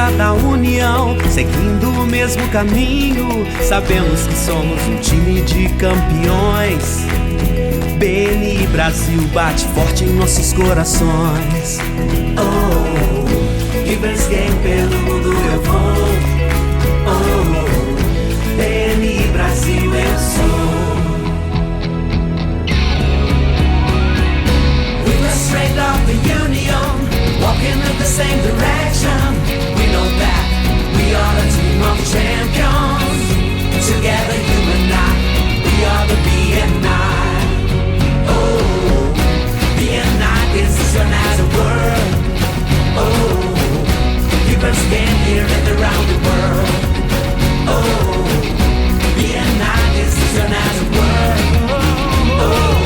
força da união, seguindo o mesmo caminho. Sabemos que somos um time de campeões. BNI Brasil bate forte em nossos corações. Oh, Givers Game pelo mundo eu vou. Oh, BNI Brasil eu sou. Strength of the union, walking in the same direction. We know that we are a team of champions. Together you and I, we are the BNI. Oh, BNI, this is your nice word. Oh, people stand here and around the world. Oh, BNI, this is your nice word. Oh,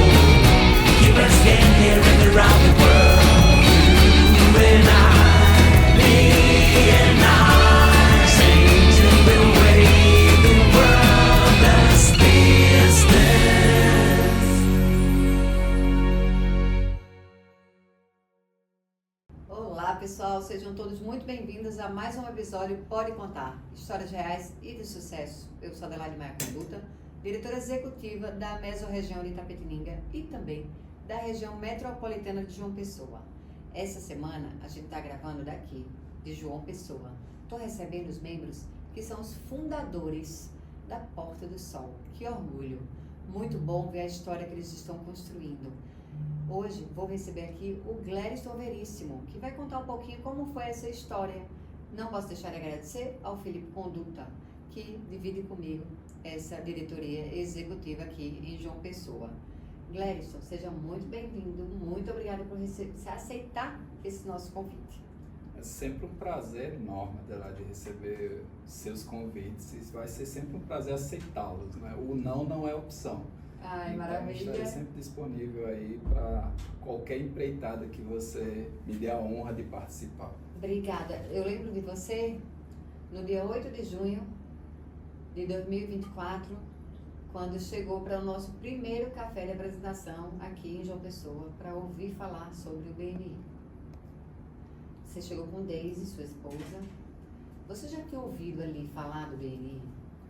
people stand here and around the world. You and I, changing the way the world does business. Olá pessoal, sejam todos muito bem-vindos a mais um episódio Pode Contar, histórias reais e de sucesso. Eu sou Adelaide Maia Conduta, diretora executiva da Mesorregião de Itapetininga e também da região metropolitana de João Pessoa. Essa semana a gente está gravando daqui, de João Pessoa. Estou recebendo os membros que são os fundadores da Porta do Sol. Que orgulho! Muito bom ver a história que eles estão construindo. Hoje vou receber aqui o Glériston Veríssimo, que vai contar um pouquinho como foi essa história. Não posso deixar de agradecer ao Felipe Conduta, que divide comigo essa diretoria executiva aqui em João Pessoa. Glériston, seja muito bem-vindo, muito obrigada por aceitar esse nosso convite. É sempre um prazer enorme, Adelaide, de receber seus convites, e vai ser sempre um prazer aceitá-los, né? O não é opção. Ai, então, maravilha. Estarei sempre disponível aí para qualquer empreitada que você me dê a honra de participar. Obrigada. Eu lembro de você no dia 8 de junho de 2024, quando chegou para o nosso primeiro café de apresentação aqui em João Pessoa, para ouvir falar sobre o BNI. Você chegou com Deise, sua esposa. Você já tinha ouvido ali falar do BNI?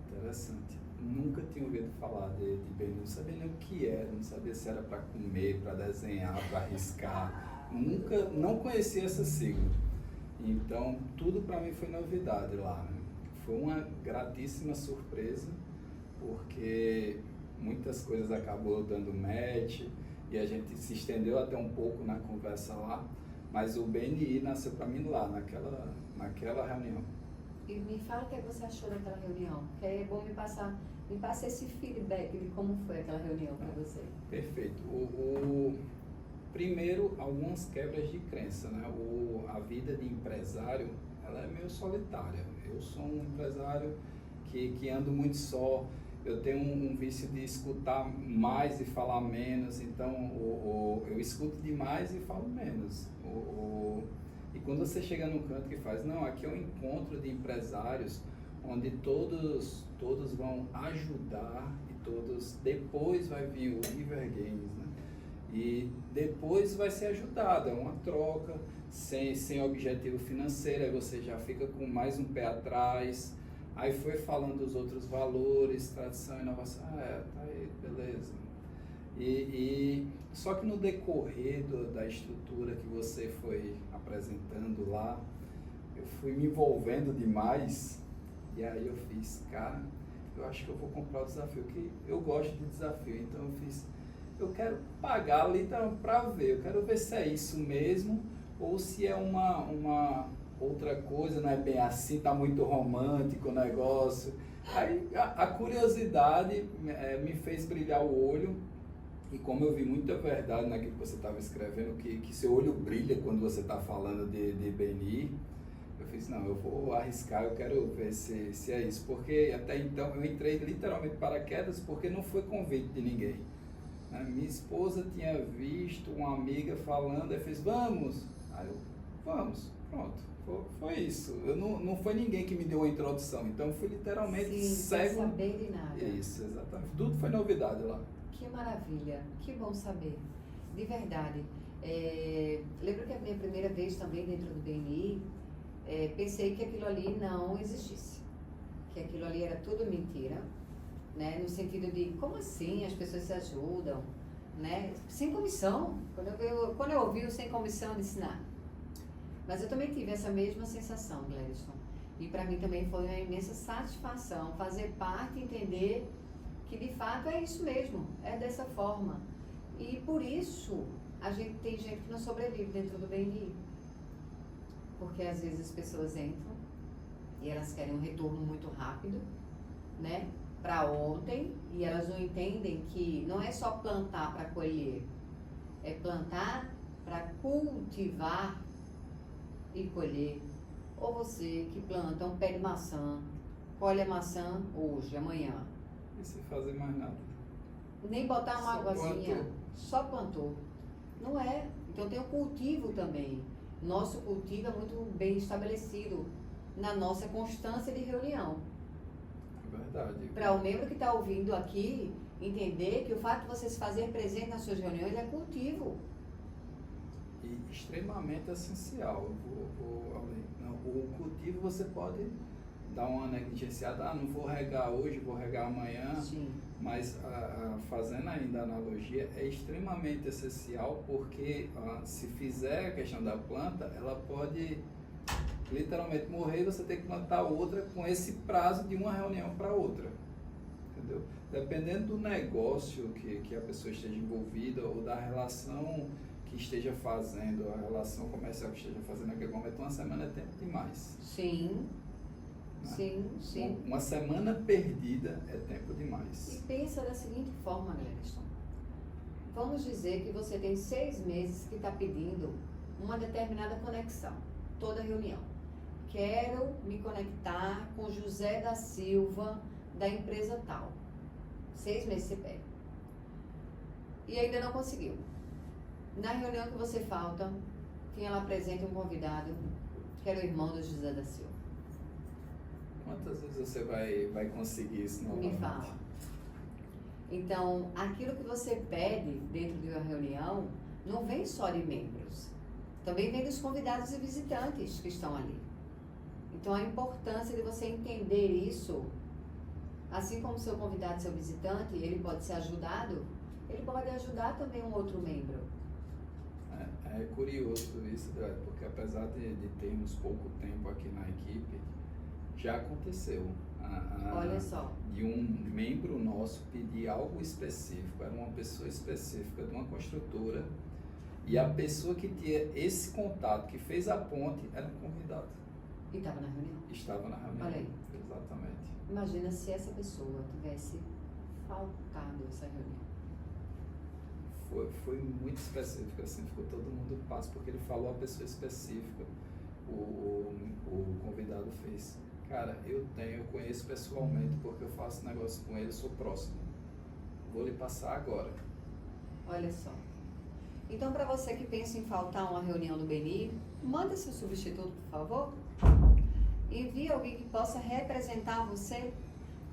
Interessante. Nunca tinha ouvido falar de BNI, não sabia nem o que era, não sabia se era para comer, para desenhar, para riscar. Não conhecia essa sigla. Então, tudo para mim foi novidade lá, né? Foi uma gratíssima surpresa, porque muitas coisas acabou dando match e a gente se estendeu até um pouco na conversa lá, mas o BNI nasceu para mim lá, naquela reunião. E me fala o que você achou daquela reunião, que é bom me passa esse feedback de como foi aquela reunião para você. Perfeito. Primeiro, algumas quebras de crença, né? A vida de empresário, ela é meio solitária. Eu sou um empresário que ando muito só. Eu tenho um vício de escutar mais e falar menos, então eu escuto demais e falo menos. E quando você chega num canto que faz, não, aqui é um encontro de empresários, onde todos vão ajudar e todos, depois vai vir o River Games, né? E depois vai ser ajudado, é uma troca, sem objetivo financeiro, aí você já fica com mais um pé atrás. Aí foi falando dos outros valores, tradição, inovação, tá aí, beleza. Só que no decorrer da estrutura que você foi apresentando lá, eu fui me envolvendo demais, e aí eu fiz, cara, eu acho que eu vou comprar o desafio, que eu gosto de desafio, então eu quero pagar literalmente para ver, eu quero ver se é isso mesmo, ou se é uma outra coisa, não é bem assim, tá muito romântico o negócio. Aí a curiosidade me fez brilhar o olho, e como eu vi muita verdade naquilo que você estava escrevendo, que seu olho brilha quando você está falando de BNI, eu fiz, não, eu vou arriscar, eu quero ver se é isso, porque até então eu entrei literalmente paraquedas, porque não foi convite de ninguém. Minha esposa tinha visto uma amiga falando, aí fez, vamos, aí eu, vamos, pronto. Foi isso. Não foi ninguém que me deu uma introdução. Então, fui literalmente cego. Sem saber de nada. Isso, exatamente. Tudo foi novidade lá. Que maravilha. Que bom saber. De verdade. Lembro que a minha primeira vez também dentro do BNI, pensei que aquilo ali não existisse, que aquilo ali era tudo mentira, né? No sentido de, como assim as pessoas se ajudam, né? Sem comissão. Quando eu ouvi o sem comissão, eu disse, não. Mas eu também tive essa mesma sensação, Gladson. E para mim também foi uma imensa satisfação fazer parte e entender que de fato é isso mesmo, é dessa forma. E por isso tem gente que não sobrevive dentro do BNI. Porque às vezes as pessoas entram e elas querem um retorno muito rápido, né? Para ontem, e elas não entendem que não é só plantar para colher, é plantar para cultivar e colher. Ou você que planta um pé de maçã, colhe a maçã hoje, amanhã. E sem fazer mais nada. Nem botar uma Só águazinha, plantou. só plantou. Não é. Então tem o cultivo também. Nosso cultivo é muito bem estabelecido na nossa constância de reunião. É verdade. Para o membro que está ouvindo aqui entender que o fato de você se fazer presente nas suas reuniões é cultivo. E extremamente essencial. Vou além. Não, o cultivo você pode dar uma negligenciada, não vou regar hoje, vou regar amanhã. Sim. Mas fazendo ainda a analogia, é extremamente essencial porque se fizer a questão da planta, ela pode literalmente morrer e você tem que plantar outra com esse prazo de uma reunião para outra. Entendeu? Dependendo do negócio que a pessoa esteja envolvida ou da relação que esteja fazendo, a relação comercial que esteja fazendo naquele momento, uma semana é tempo demais. Sim. Sim, sim. Uma semana perdida é tempo E demais. pensa da seguinte forma, Gladson. Vamos dizer que você tem 6 meses que está pedindo uma determinada conexão, toda reunião. Quero me conectar com José da Silva, da empresa tal. 6 meses você pede. E ainda não conseguiu. Na reunião que você falta, tinha lá presente um convidado, que era o irmão do José da Silva. Quantas vezes você vai conseguir isso novamente? Me fala. Então, aquilo que você pede dentro de uma reunião não vem só de membros, também vem dos convidados e visitantes que estão ali. Então, a importância de você entender isso, assim como seu convidado, seu visitante, ele pode ser ajudado, ele pode ajudar também um outro membro. É curioso isso, porque apesar de termos pouco tempo aqui na equipe, já aconteceu. Olha só. De um membro nosso pedir algo específico, era uma pessoa específica de uma construtora, e a pessoa que tinha esse contato, que fez a ponte, era um convidado. E estava na reunião. Estava na reunião. Olha aí. Exatamente. Imagina se essa pessoa tivesse faltado essa reunião. Foi muito específico, assim, ficou todo mundo passo, porque ele falou a pessoa específica. O convidado fez. Cara, eu conheço pessoalmente, porque eu faço negócio com ele, sou próximo. Vou lhe passar agora. Olha só. Então, para você que pensa em faltar uma reunião do BNI, manda seu substituto, por favor. Envie alguém que possa representar você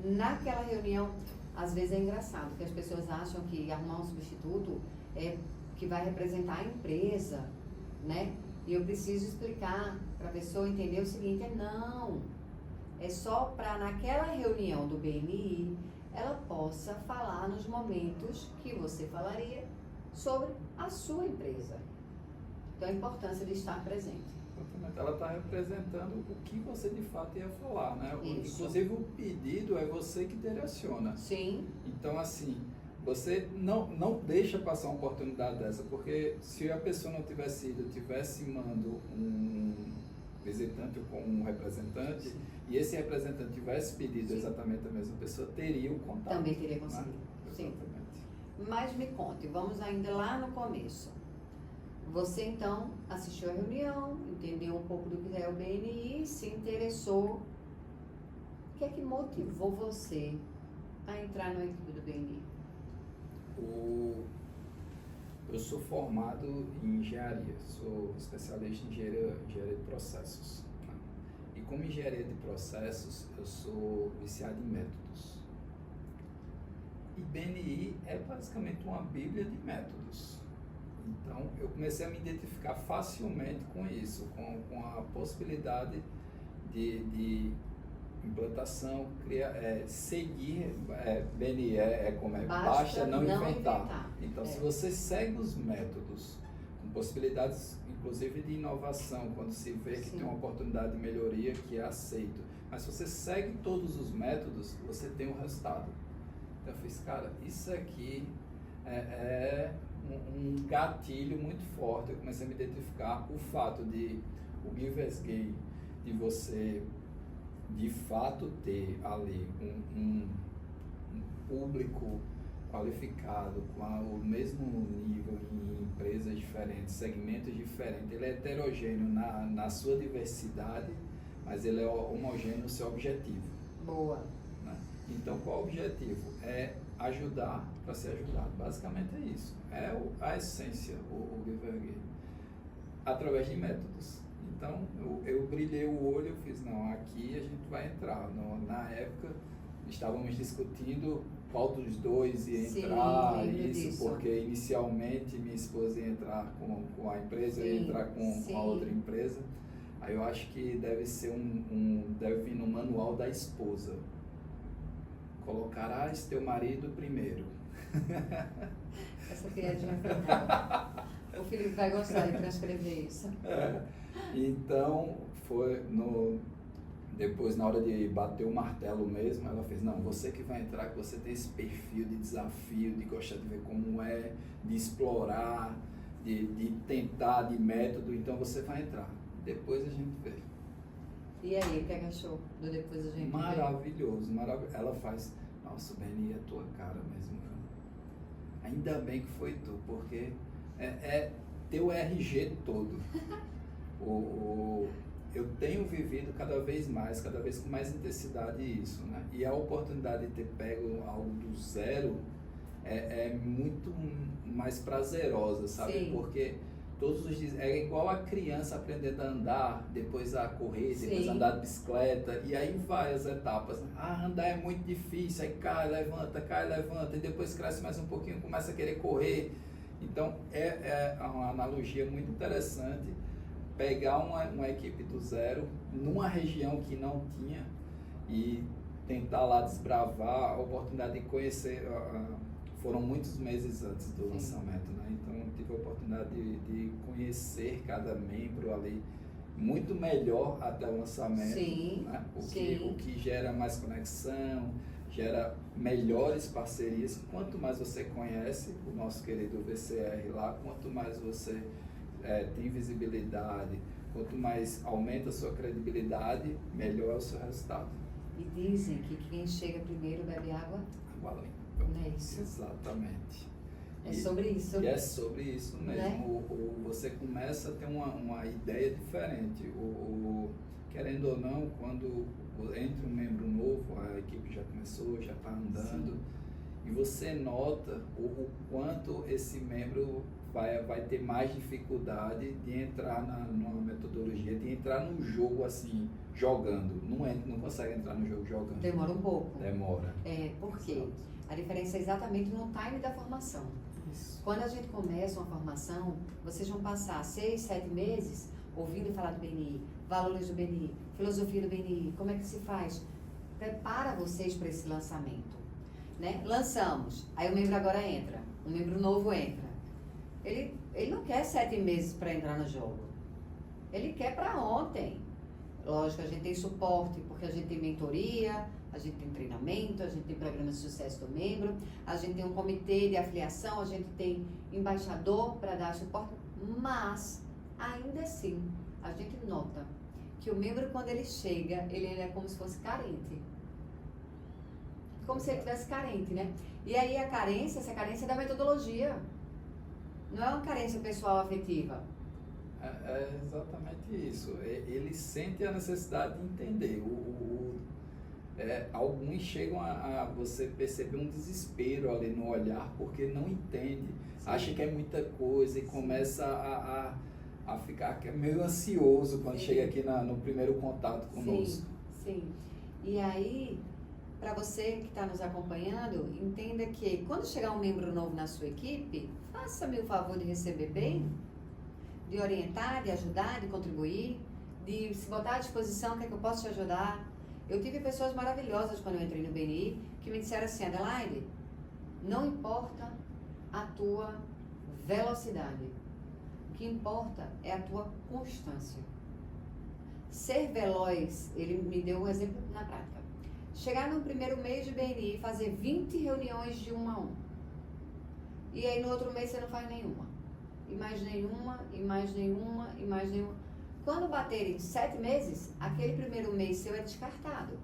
naquela reunião. Às vezes é engraçado, que as pessoas acham que arrumar um substituto é que vai representar a empresa, né? E eu preciso explicar para a pessoa entender o seguinte, não. É só para naquela reunião do BNI, ela possa falar nos momentos que você falaria sobre a sua empresa. Então, a importância de estar presente. Exatamente. Ela está representando o que você de fato ia falar, né? Isso. Inclusive, o pedido é você que direciona. Sim. Então, assim, você não deixa passar uma oportunidade dessa, porque se a pessoa não tivesse ido, tivesse mandando um visitante ou um representante, Sim. e esse representante tivesse pedido Sim. exatamente a mesma pessoa, teria o contato. Também teria né? conseguido. Sim. Exatamente. Mas me conte, vamos ainda lá no começo. Você então assistiu a reunião, entendeu um pouco do que é o BNI, se interessou. O que é que motivou você a entrar na equipe do BNI? Eu sou formado em engenharia, sou especialista em engenharia de processos. Né? E como engenharia de processos, eu sou viciado em métodos. E BNI é basicamente uma bíblia de métodos. Então, eu comecei a me identificar facilmente com isso, com a possibilidade de implantação, seguir, BNI como é, basta não inventar. Então, se você segue os métodos, com possibilidades, inclusive, de inovação, quando se vê que tem uma oportunidade de melhoria, que é aceito. Mas se você segue todos os métodos, você tem um resultado. Então, eu fiz, cara, isso aqui é um gatilho muito forte. Eu comecei a me identificar o fato de o Givers Gain, de você de fato ter ali um público qualificado com o mesmo nível em empresas diferentes, segmentos diferentes. Ele é heterogêneo na sua diversidade, mas ele é homogêneo no seu objetivo. Boa. Né? Então, qual o objetivo? É ajudar para ser ajudado. Basicamente é isso. É a essência, o Givers Gain, através de métodos. Então, eu brilhei o olho e fiz, não, aqui a gente vai entrar. Na época, estávamos discutindo qual dos dois ia entrar, porque inicialmente minha esposa ia entrar com a empresa, eu ia entrar com a outra empresa. Aí eu acho que deve ser deve vir no manual da esposa. Colocarás teu marido primeiro. Essa piadinha foi boa. O Felipe vai gostar de transcrever isso. Então, depois, na hora de bater o martelo mesmo, ela fez, não, você que vai entrar, que você tem esse perfil de desafio, de gostar de ver como é, de explorar, de tentar, de método, então você vai entrar. Depois a gente vê. E aí, o que achou do depois a gente vê? Maravilhoso. Ela faz, nossa, BNI é tua cara mesmo. Ainda bem que foi tu, porque é teu RG todo. Eu tenho vivido cada vez com mais intensidade isso, né? E a oportunidade de ter pego algo do zero é muito mais prazerosa, sabe? Sim. Porque todos os dias é igual a criança aprendendo a andar, depois a correr, depois a andar de bicicleta, e aí várias etapas. Andar é muito difícil, aí cai, levanta, e depois cresce mais um pouquinho, começa a querer correr. Então é uma analogia muito interessante. Pegar uma equipe do zero, numa região que não tinha, e tentar lá desbravar a oportunidade de conhecer. Foram muitos meses antes do lançamento, né? Então tive a oportunidade de conhecer cada membro ali, muito melhor até o lançamento, né? O que gera mais conexão, gera melhores parcerias. Quanto mais você conhece o nosso querido VCR lá, quanto mais você tem visibilidade, quanto mais aumenta a sua credibilidade, melhor é o seu resultado. E dizem que quem chega primeiro bebe água limpa. Não é isso? Exatamente. Sobre isso. E é sobre isso mesmo. Né? Você começa a ter uma ideia diferente. Querendo ou não, quando entra um membro novo, a equipe já começou, já está andando, e você nota o quanto esse membro vai ter mais dificuldade de entrar numa metodologia, de entrar no jogo assim, jogando. Não consegue entrar no jogo jogando. Demora um pouco. Demora. Por quê? A diferença é exatamente no time da formação. Isso. Quando a gente começa uma formação, vocês vão passar 6, 7 meses ouvindo falar do BNI, valores do BNI, filosofia do BNI, como é que se faz. Prepara vocês para esse lançamento. Né? Lançamos, aí o membro agora entra, um membro novo entra. Ele não quer 7 meses para entrar no jogo. Ele quer para ontem. Lógico, a gente tem suporte, porque a gente tem mentoria, a gente tem treinamento, a gente tem programa de sucesso do membro, a gente tem um comitê de afiliação, a gente tem embaixador para dar suporte, mas, ainda assim, a gente nota que o membro, quando ele chega, ele é como se fosse carente. Como se ele estivesse carente, né? E aí essa carência é da metodologia. Não é uma carência pessoal afetiva. É exatamente isso. Ele sente a necessidade de entender. Alguns chegam a você perceber um desespero ali no olhar, porque não entende. Acha que é muita coisa e começa a ficar meio ansioso quando chega aqui no primeiro contato conosco. Sim. E aí, para você que está nos acompanhando, entenda que quando chegar um membro novo na sua equipe, faça-me o favor de receber bem, de orientar, de ajudar, de contribuir, de se botar à disposição, o que é que eu posso te ajudar. Eu tive pessoas maravilhosas quando eu entrei no BNI que me disseram assim: Adelaide, não importa a tua velocidade, o que importa é a tua constância. Ser veloz, ele me deu um exemplo na prática. Chegar no primeiro mês de BNI e fazer 20 reuniões de 1 a 1. E aí no outro mês você não faz nenhuma. E mais nenhuma, e mais nenhuma, e mais nenhuma. Quando baterem 7 meses, aquele primeiro mês seu é descartado.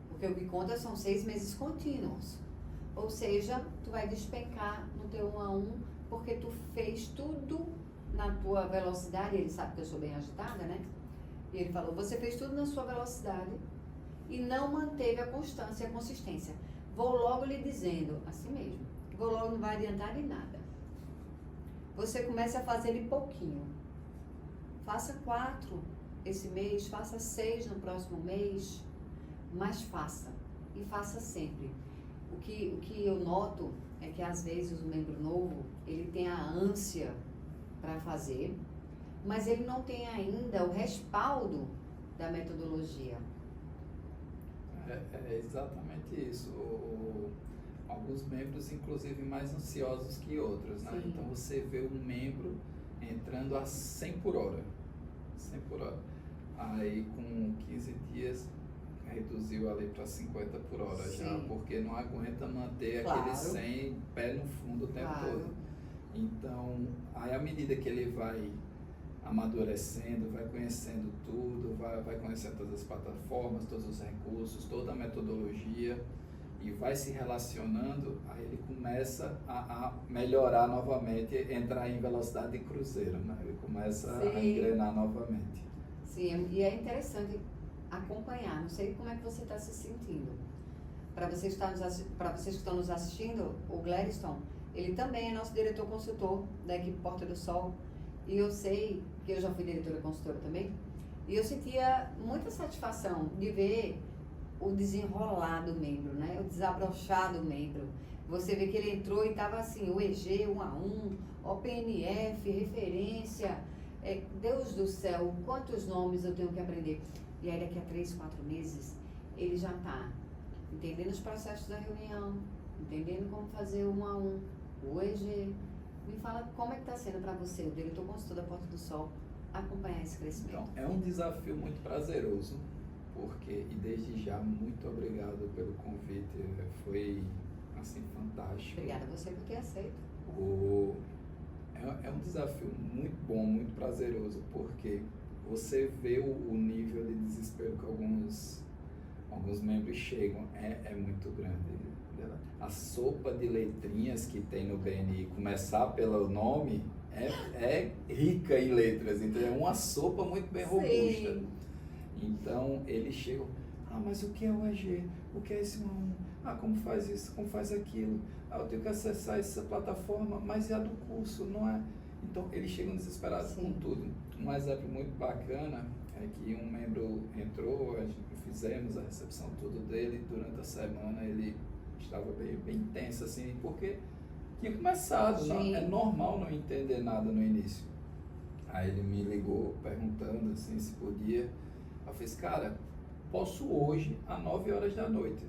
Porque o que conta são 6 meses contínuos. Ou seja, tu vai despencar no teu 1 a 1, porque tu fez tudo na tua velocidade. Ele sabe que eu sou bem agitada, né? E ele falou, você fez tudo na sua velocidade e não manteve a constância e a consistência. Vou logo lhe dizendo, assim mesmo, vou logo, não vai adiantar de nada. Você começa a fazer de pouquinho. Faça 4 esse mês, faça 6 no próximo mês, mas faça. E faça sempre. O que eu noto é que às vezes o membro novo, ele tem a ânsia para fazer, mas ele não tem ainda o respaldo da metodologia. É exatamente isso. Alguns membros, inclusive, mais ansiosos que outros, né? Sim. Então, você vê um membro entrando a 100 por hora. 100 por hora. Aí, com 15 dias, reduziu ali para 50 por hora. Sim. Já, porque não aguenta manter Claro. aquele 100 pé no fundo o tempo Claro. todo. Então, aí à medida que ele vai amadurecendo, vai conhecendo tudo, vai conhecendo todas as plataformas, todos os recursos, toda a metodologia e vai se relacionando, aí ele começa a melhorar novamente, entrar em velocidade de cruzeiro, né? Ele começa Sim. a engrenar novamente. Sim, e é interessante acompanhar. Não sei como é que você está se sentindo. Para vocês que estão nos assistindo, o Gladstone, ele também é nosso diretor consultor da equipe Porta do Sol. E eu sei que eu já fui diretora consultora também. E eu sentia muita satisfação de ver o desenrolar do membro, né? O desabrochar do membro. Você vê que ele entrou e estava assim, o EG 1 a 1, OPNF, referência. Deus do céu, quantos nomes eu tenho que aprender? E aí daqui a 3, 4 meses, ele já está entendendo os processos da reunião, entendendo como fazer o 1 a 1, o EG. Me fala como é que está sendo para você, o diretor consultor da Porta do Sol, acompanhar esse crescimento. Então, é um desafio muito prazeroso, porque, e desde já, muito obrigado pelo convite, foi, assim, fantástico. Obrigada a você por ter aceito. É um desafio muito bom, muito prazeroso, porque você vê o nível de desespero que alguns membros chegam, é muito grande. A sopa de letrinhas que tem no BNI, começar pelo nome, é rica em letras, então é uma sopa muito bem robusta. Sim. Então eles chegam, mas o que é o EG? O que é esse 1 a 1? Como faz isso? Como faz aquilo? Eu tenho que acessar essa plataforma, mas é a do curso, não é? Então eles chegam desesperados com tudo. Um exemplo muito bacana é que um membro entrou, fizemos a recepção tudo dele, durante a semana ele estava bem tenso, assim, porque tinha começado, não, é normal não entender nada no início. Aí ele me ligou perguntando assim, se podia. Eu fiz, cara, posso hoje às 9 horas da noite,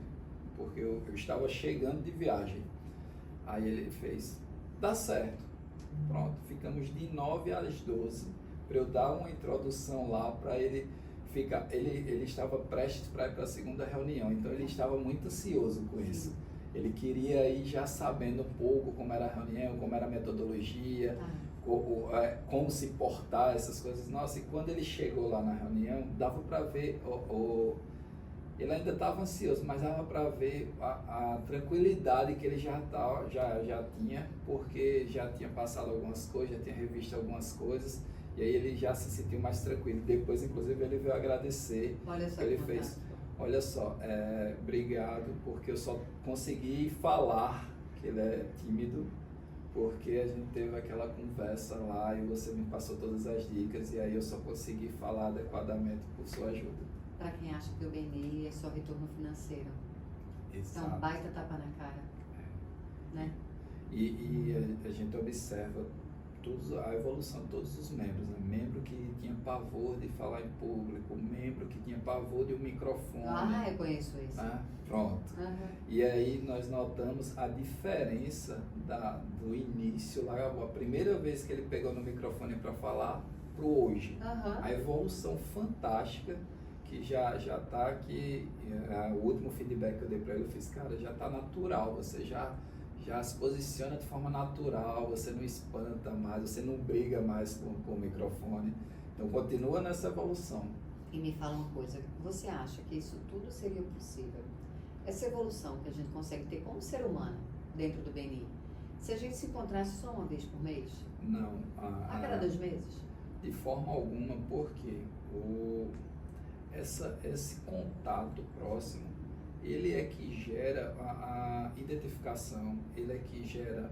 porque eu estava chegando de viagem. Aí ele fez, dá certo. Pronto, ficamos de 9 às 12 para eu dar uma introdução lá para ele ficar. Ele estava prestes para ir para a segunda reunião, então ele estava muito ansioso com isso. Ele queria ir já sabendo um pouco como era a reunião, como era a metodologia, como se portar, essas coisas. Nossa, e quando ele chegou lá na reunião, dava para ver, ele ainda estava ansioso, mas dava para ver a tranquilidade que ele já tinha, porque já tinha passado algumas coisas, já tinha revisto algumas coisas, e aí ele já se sentiu mais tranquilo. Depois, inclusive, ele veio agradecer. Olha só, ele fez, olha só, obrigado, porque eu só consegui falar que ele é tímido, porque a gente teve aquela conversa lá e você me passou todas as dicas, e aí eu só consegui falar adequadamente por sua ajuda. Para quem acha que o BNI é só retorno financeiro. Exato. Então, baita tapa na cara, né? E a gente observa a evolução de todos os membros, né? Membro que tinha pavor de falar em público, membro que tinha pavor de um microfone. Ah, eu conheço isso. Pronto. Uhum. E aí nós notamos a diferença do início, lá, a primeira vez que ele pegou no microfone para falar, para hoje. Uhum. A evolução fantástica que já está aqui, o último feedback que eu dei para ele, eu fiz, cara, já está natural, você já se posiciona de forma natural, você não espanta mais, você não briga mais com o microfone. Então continua nessa evolução. E me fala uma coisa, você acha que isso tudo seria possível? Essa evolução que a gente consegue ter como ser humano dentro do BNI, se a gente se encontrasse só uma vez por mês? Não. A cada 2 meses? De forma alguma, porque esse contato próximo, ele é que gera a identificação, ele é que gera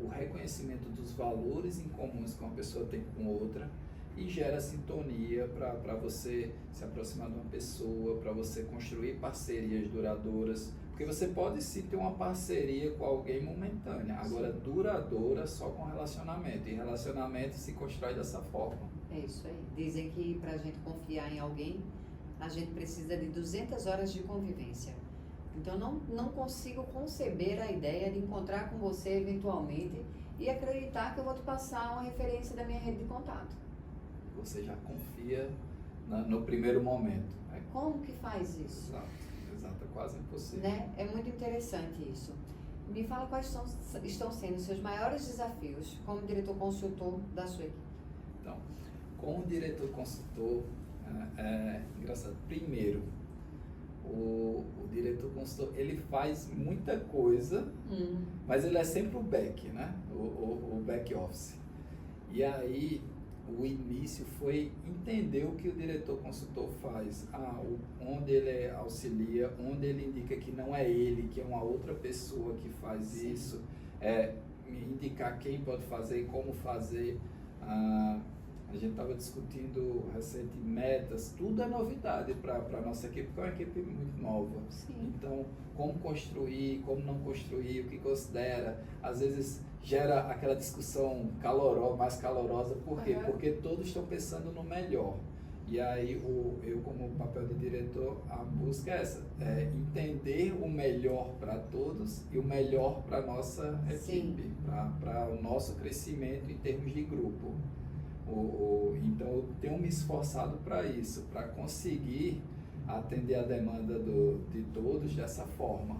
o reconhecimento dos valores em comuns que uma pessoa tem com outra e gera sintonia para você se aproximar de uma pessoa, para você construir parcerias duradouras, porque você pode sim ter uma parceria com alguém momentânea, agora duradoura só com relacionamento, e relacionamento se constrói dessa forma. É isso aí. Dizem que para a gente confiar em alguém, a gente precisa de 200 horas de convivência. Então, não consigo conceber a ideia de encontrar com você eventualmente e acreditar que eu vou te passar uma referência da minha rede de contato. Você já confia no primeiro momento. Como que faz isso? Exato, é quase impossível. Né? É muito interessante isso. Me fala quais estão sendo os seus maiores desafios como diretor consultor da sua equipe. Então, como diretor consultor, é engraçado. Primeiro, o diretor consultor, ele faz muita coisa, mas ele é sempre o back, né? O back office. E aí, o início foi entender o que o diretor consultor faz, onde ele auxilia, onde ele indica que não é ele, que é uma outra pessoa que faz isso, indicar quem pode fazer e como fazer. A gente estava discutindo recentemente metas, tudo é novidade para a nossa equipe, porque é uma equipe muito nova. Sim. Então, como construir, como não construir, o que considera, às vezes gera aquela discussão mais calorosa, por quê? Porque todos estão pensando no melhor. E aí, eu como papel de diretor, a busca é essa, entender o melhor para todos e o melhor para a nossa equipe, para o nosso crescimento em termos de grupo. Então eu tenho me esforçado para isso, para conseguir atender a demanda de todos dessa forma,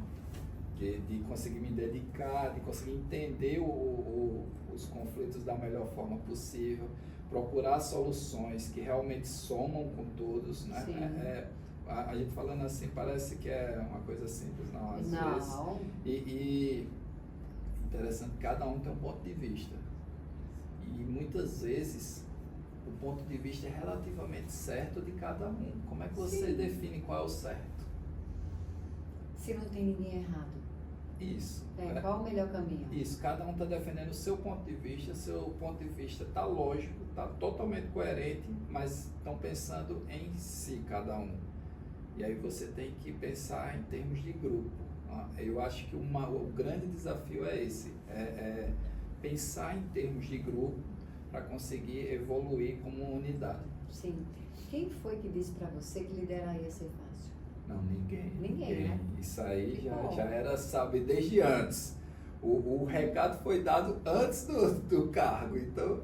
de conseguir me dedicar, de conseguir entender os conflitos da melhor forma possível, procurar soluções que realmente somam com todos, né? A gente falando assim parece que é uma coisa simples, não, às vezes. E interessante, cada um tem um ponto de vista. E muitas vezes o ponto de vista é relativamente certo de cada um. Como é que você define qual é o certo? Se não tem ninguém errado. Isso. Qual o melhor caminho? Isso, cada um está defendendo o seu ponto de vista está lógico, está totalmente coerente, mas estão pensando em si, cada um. E aí você tem que pensar em termos de grupo. Eu acho que o grande desafio é esse, pensar em termos de grupo para conseguir evoluir como uma unidade. Sim. Quem foi que disse para você que liderar ia ser fácil? Não, ninguém. Né? Isso aí já era, sabe, desde antes. O recado foi dado antes do cargo, então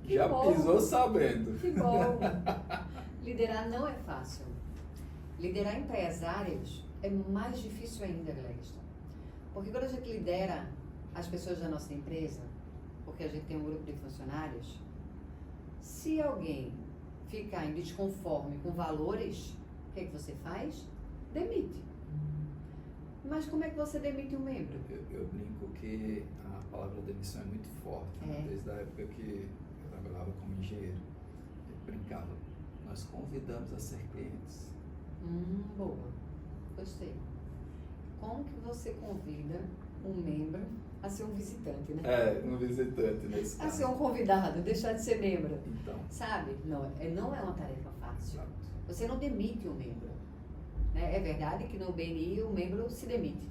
Que já bom. pisou sabendo. Que bom! Liderar não é fácil. Liderar empresários é mais difícil ainda, Gleison. Porque quando a gente lidera as pessoas da nossa empresa, porque a gente tem um grupo de funcionários, se alguém ficar em desconforme com valores, o que é que você faz? Demite. Mas como é que você demite um membro? Eu brinco que a palavra demissão é muito forte, né? Desde a época que eu trabalhava como engenheiro. Eu brincava, nós convidamos a ser clientes. Boa. Gostei. Como que você convida um membro a ser um visitante, né? Um visitante nesse caso. A ser um convidado, deixar de ser membro. Então. Sabe? Não é uma tarefa fácil. Exato. Você não demite um membro. Né? É verdade que no BNI o membro se demite,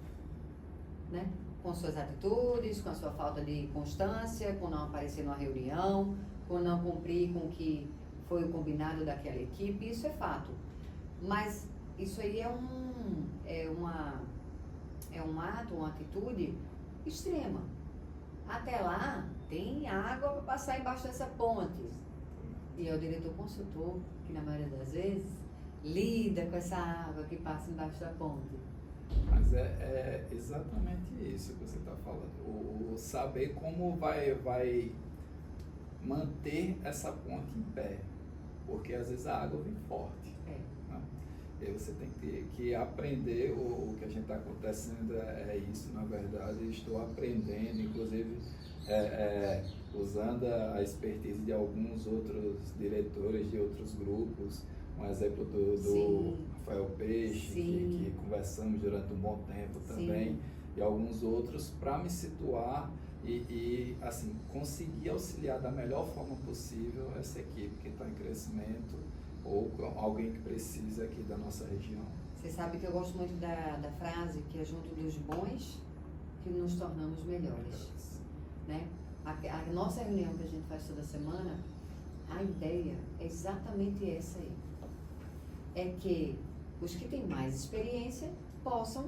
né? Com suas atitudes, com a sua falta de constância, com não aparecer numa reunião, com não cumprir com o que foi o combinado daquela equipe, isso é fato. Mas isso aí é um ato, uma atitude extrema. Até lá, tem água para passar embaixo dessa ponte. E é o diretor consultor que, na maioria das vezes, lida com essa água que passa embaixo da ponte. Mas é exatamente isso que você está falando. O saber como vai manter essa ponte em pé. Porque às vezes a água vem forte. Né? E aí você tem que aprender o que a gente está acontecendo é isso, na verdade. Estou aprendendo, inclusive usando a expertise de alguns outros diretores de outros grupos. Um exemplo do Rafael Peixe, que conversamos durante um bom tempo também, e alguns outros, para me situar e assim, conseguir auxiliar da melhor forma possível essa equipe que está em crescimento ou alguém que precisa aqui da nossa região. Você sabe que eu gosto muito da frase que é junto dos bons que nos tornamos melhores. Né? A nossa reunião que a gente faz toda semana, a ideia é exatamente essa aí. É que os que têm mais experiência possam,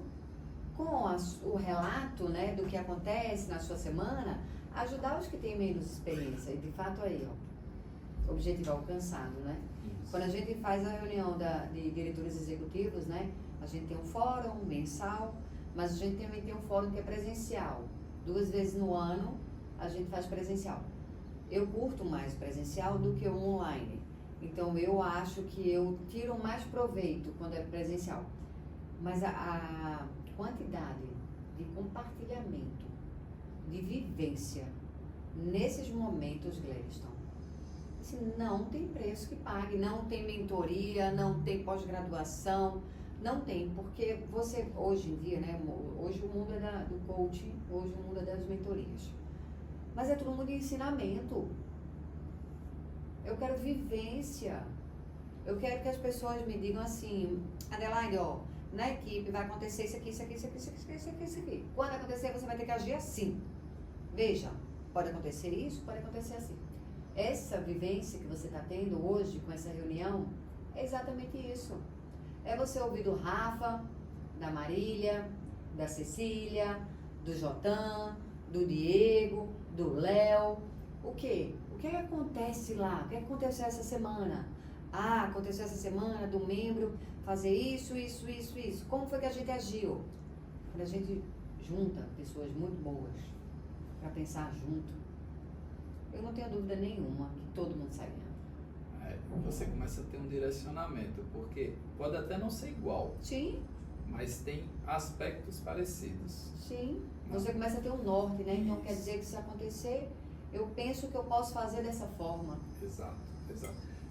com o relato, né, do que acontece na sua semana, ajudar os que têm menos experiência. E de fato aí, ó, objetivo alcançado, né? Isso. Quando a gente faz a reunião de diretores executivos, né, a gente tem um fórum mensal, mas a gente também tem um fórum que é presencial. 2 vezes no ano a gente faz presencial. Eu curto mais presencial do que o online. Então, eu acho que eu tiro mais proveito quando é presencial. Mas a quantidade de compartilhamento, de vivência, nesses momentos, Gladstone, assim, não tem preço que pague. Não tem mentoria, não tem pós-graduação, não tem. Porque você, hoje em dia, né, hoje o mundo é do coaching, hoje o mundo é das mentorias. Mas é todo mundo de ensinamento. Eu quero vivência. Eu quero que as pessoas me digam assim, Adelaide, ó, na equipe vai acontecer isso aqui, isso aqui, isso aqui, isso aqui, isso aqui, isso aqui. Quando acontecer, você vai ter que agir assim. Veja, pode acontecer isso, pode acontecer assim. Essa vivência que você está tendo hoje com essa reunião é exatamente isso. É você ouvir do Rafa, da Marília, da Cecília, do Jotan, do Diego, do Léo. O quê? O que acontece lá? O que aconteceu essa semana? Ah, aconteceu essa semana do membro fazer isso. Como foi que a gente agiu? Quando a gente junta pessoas muito boas para pensar junto, eu não tenho dúvida nenhuma que todo mundo sai ganhando. Você começa a ter um direcionamento, porque pode até não ser igual. Sim. Mas tem aspectos parecidos. Sim. Você começa a ter um norte, né? Então Isso. quer dizer que se acontecer, eu penso que eu posso fazer dessa forma. Exato.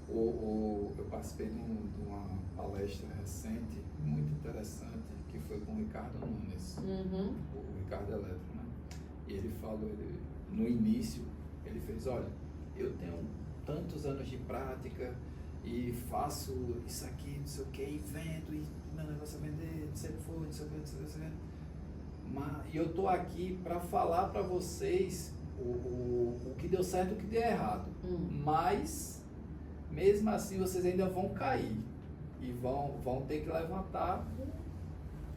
Eu participei de uma palestra recente, muito interessante, que foi com o Ricardo Nunes, o Ricardo Eletro, né? E ele falou, no início, ele fez, olha, eu tenho tantos anos de prática e faço isso aqui, não sei o que, e vendo, e meu negócio é vender, não sei o que foi, não sei o que. E eu tô aqui para falar para vocês o que deu certo e o que deu errado. Mas, mesmo assim, vocês ainda vão cair e vão ter que levantar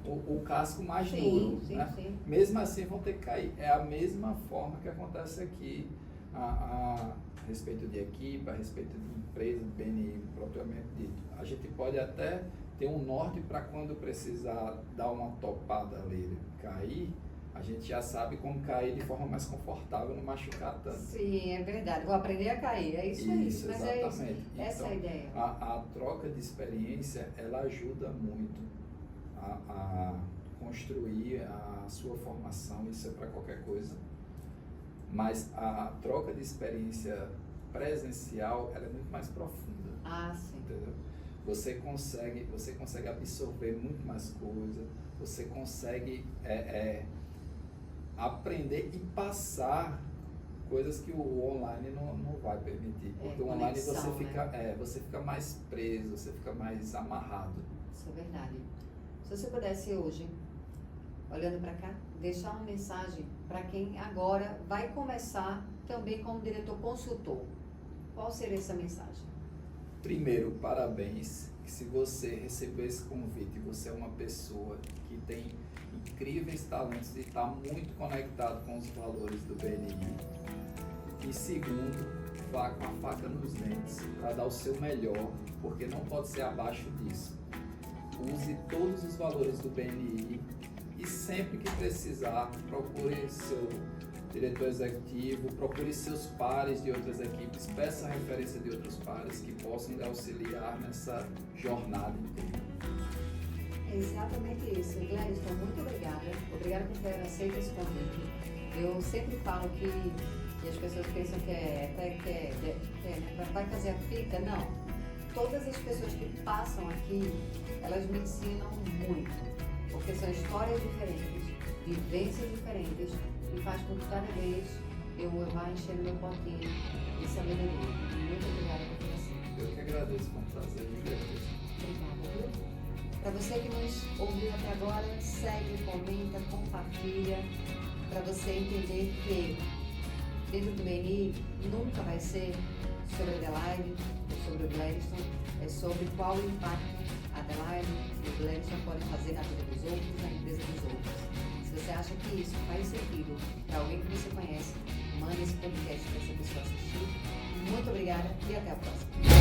o casco mais duro. Né? Sim. Mesmo assim, vão ter que cair. É a mesma forma que acontece aqui a respeito de equipe, a respeito de empresa, de BNI propriamente dito. A gente pode até ter um norte para quando precisar dar uma topada ali, cair, a gente já sabe como cair de forma mais confortável, não machucar tanto. Sim, é verdade. Vou aprender a cair, é isso aí. Isso, mas exatamente. É isso. Essa é a ideia. A troca de experiência, ela ajuda muito a construir a sua formação, isso é para qualquer coisa. Mas a troca de experiência presencial, ela é muito mais profunda. Ah, sim. Entendeu? Você consegue absorver muito mais coisa, você consegue aprender e passar coisas que o online não vai permitir. Porque o online conexão, você fica mais preso, você fica mais amarrado. Isso é verdade. Se você pudesse hoje, olhando para cá, deixar uma mensagem para quem agora vai começar também como diretor consultor, qual seria essa mensagem? Primeiro, parabéns, que se você recebeu esse convite, você é uma pessoa que tem incríveis talentos e está muito conectado com os valores do BNI. E segundo, vá com a faca nos dentes para dar o seu melhor, porque não pode ser abaixo disso. Use todos os valores do BNI e sempre que precisar, procure seu diretor executivo, procure seus pares de outras equipes, peça a referência de outros pares que possam lhe auxiliar nessa jornada inteira. É exatamente isso. Gladstone, muito obrigada. Obrigada por ter aceito esse convite. Eu sempre falo que as pessoas pensam que vai fazer a fita. Não. Todas as pessoas que passam aqui, elas me ensinam muito. Porque são histórias diferentes, vivências diferentes, e faz com que cada vez eu vá enchendo meu potinho de sabedoria. Muito obrigada por você. Eu que agradeço, foi um prazer gigantesco. Obrigada, viu? Para você que nos ouviu até agora, segue, comenta, compartilha, para você entender que dentro do BNI nunca vai ser sobre a Adelaide ou sobre o Gladstone, é sobre qual impacto a Adelaide e o Gladstone podem fazer na vida dos outros, na empresa dos outros. Se você acha que isso faz sentido para alguém que você conhece, mande esse podcast para essa pessoa assistir. Muito obrigada e até a próxima.